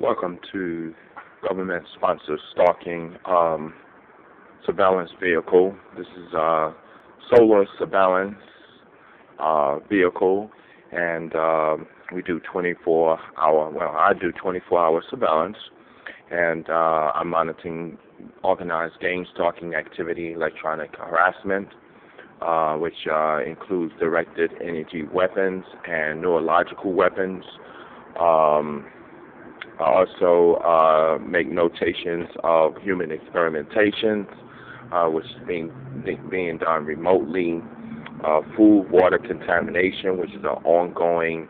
Welcome to government-sponsored stalking surveillance vehicle. This is a solar surveillance vehicle, and we do 24-hour. Well, I do 24-hour surveillance, and I'm monitoring organized gang stalking activity, electronic harassment, which includes directed energy weapons and neurological weapons. Um, I also make notations of human experimentations, which is being done remotely. Food, water contamination, which is an ongoing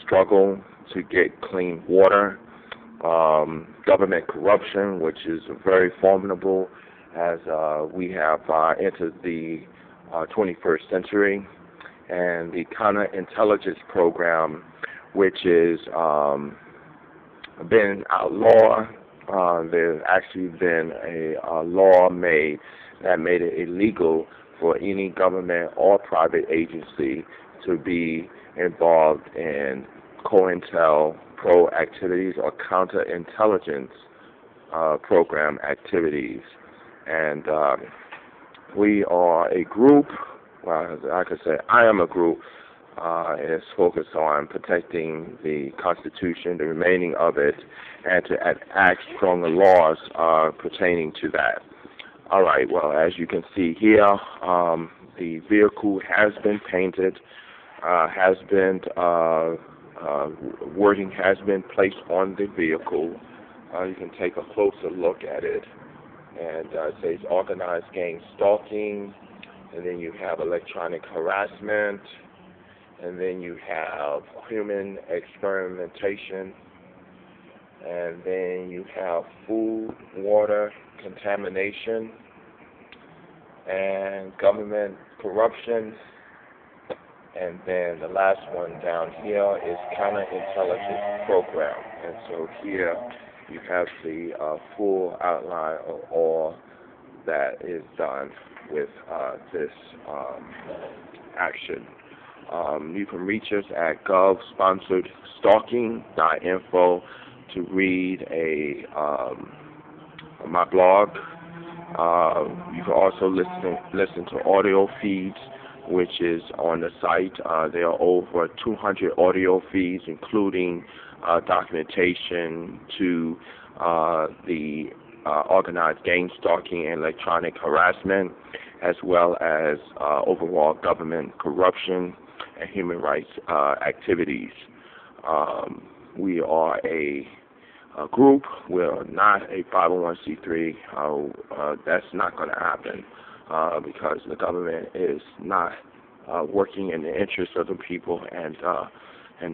struggle to get clean water. Government corruption, which is very formidable as we have entered the 21st century, and the counterintelligence program, which is been outlawed. There's actually been a law made that made it illegal for any government or private agency to be involved in COINTELPRO activities or counterintelligence program activities. And we are a group, well, like I said, I am a group. It's focused on protecting the Constitution, the remaining of it, and to enact stronger laws pertaining to that. All right, well, as you can see here, the vehicle has been painted, wording has been placed on the vehicle. You can take a closer look at it. And it says organized gang stalking, and then you have electronic harassment, and then you have human experimentation, and then you have food, water contamination, and government corruption, and then the last one down here is counterintelligence program. And so here you have the full outline of all that is done with this action. You can reach us at gov-sponsored-stalking.info to read my blog. You can also listen to audio feeds, which is on the site. There are over 200 audio feeds, including documentation to the organized gang stalking and electronic harassment, as well as overall government corruption and human rights activities. We are a group. We're not a 501c3. That's not going to happen because the government is not working in the interest of the people, and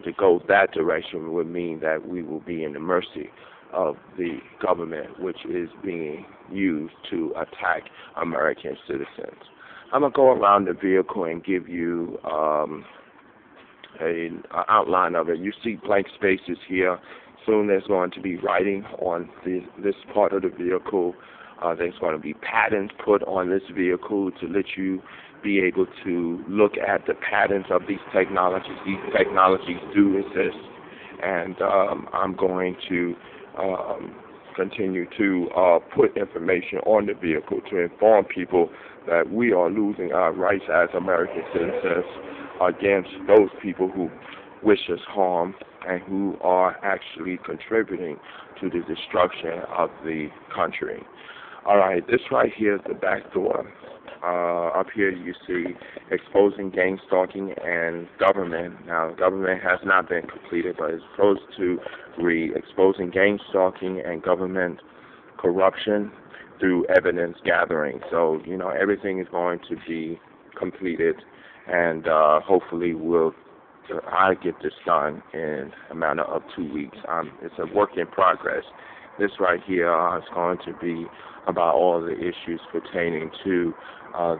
to go that direction would mean that we will be in the mercy of the government, which is being used to attack American citizens. I'm going to go around the vehicle and give you an outline of it. You see blank spaces here. Soon there's going to be writing on this part of the vehicle. There's going to be patterns put on this vehicle to let you be able to look at the patterns of these technologies. These technologies do exist, and I'm going to continue to put information on the vehicle to inform people that we are losing our rights as American citizens against those people who wish us harm and who are actually contributing to the destruction of the country. All right, this right here is the back door. Up here you see exposing gang stalking and government. Now, government has not been completed, but it's supposed to read exposing gang stalking and government corruption through evidence gathering. So, everything is going to be completed, and hopefully I get this done in a matter of 2 weeks. It's a work in progress. This right here is going to be about all the issues pertaining to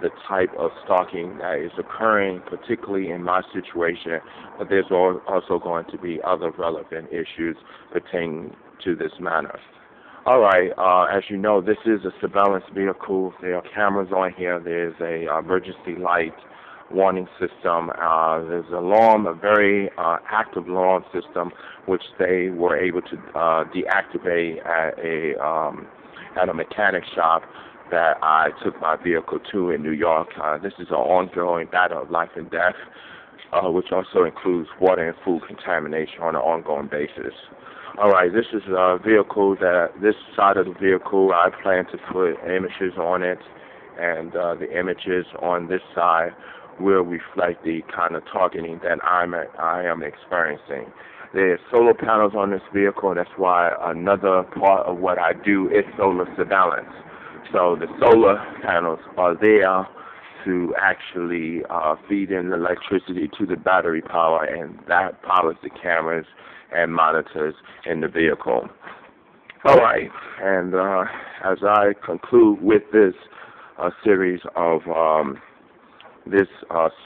the type of stalking that is occurring, particularly in my situation, but there's also going to be other relevant issues pertaining to this matter. All right, as you know, this is a surveillance vehicle. There are cameras on here. There's a emergency light. warning system. There's a very active alarm system, which they were able to deactivate at a mechanic shop that I took my vehicle to in New York. This is an ongoing battle of life and death, which also includes water and food contamination on an ongoing basis. All right, this is a vehicle this side of the vehicle, I plan to put images on it, and the images on this side will reflect the kind of targeting that I am experiencing. There's solar panels on this vehicle, and that's why another part of what I do is solar surveillance. So the solar panels are there to actually feed in electricity to the battery power, and that powers the cameras and monitors in the vehicle. All right, and as I conclude with this series of this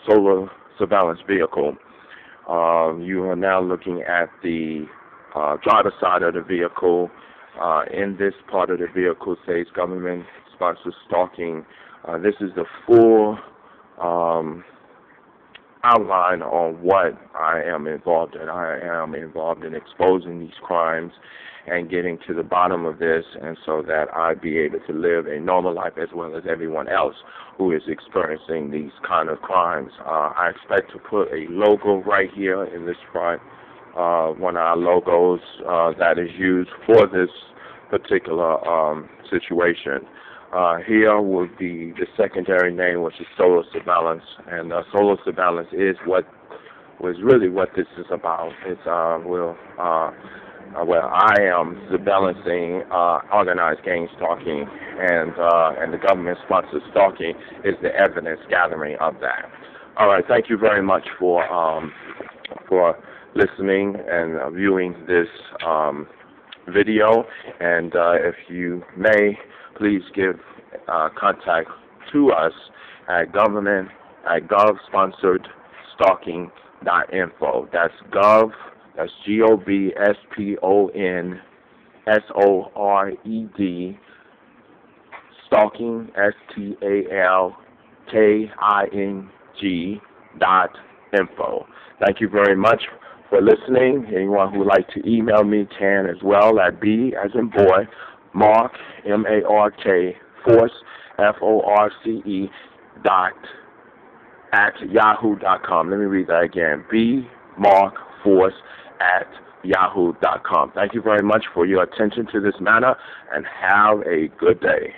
solar surveillance vehicle, you are now looking at the driver's side of the vehicle. In this part of the vehicle says government-sponsored stalking. This is the full outline on what I am involved in. I am involved in exposing these crimes and getting to the bottom of this, and so that I be able to live a normal life as well as everyone else who is experiencing these kind of crimes. I expect to put a logo right here in this front, one of our logos that is used for this particular situation. Here would be the secondary name, which is solar surveillance, and solar surveillance is what this is about. It's where I am surveillancing organized gang stalking, and the government-sponsored stalking is the evidence gathering of that. All right, thank you very much for listening and viewing this video, and if you may, please give contact to us at govsponsoredstalking.info. That's gov. That's GOVSPONSORED stalking STALKING.info. Thank you very much for listening. Anyone who would like to email me can as well at B as in boy, Mark, M-A-R-K, Force, F-O-R-C-E, at yahoo.com. Let me read that again. B, Mark, Force, at yahoo.com. Thank you very much for your attention to this matter, and have a good day.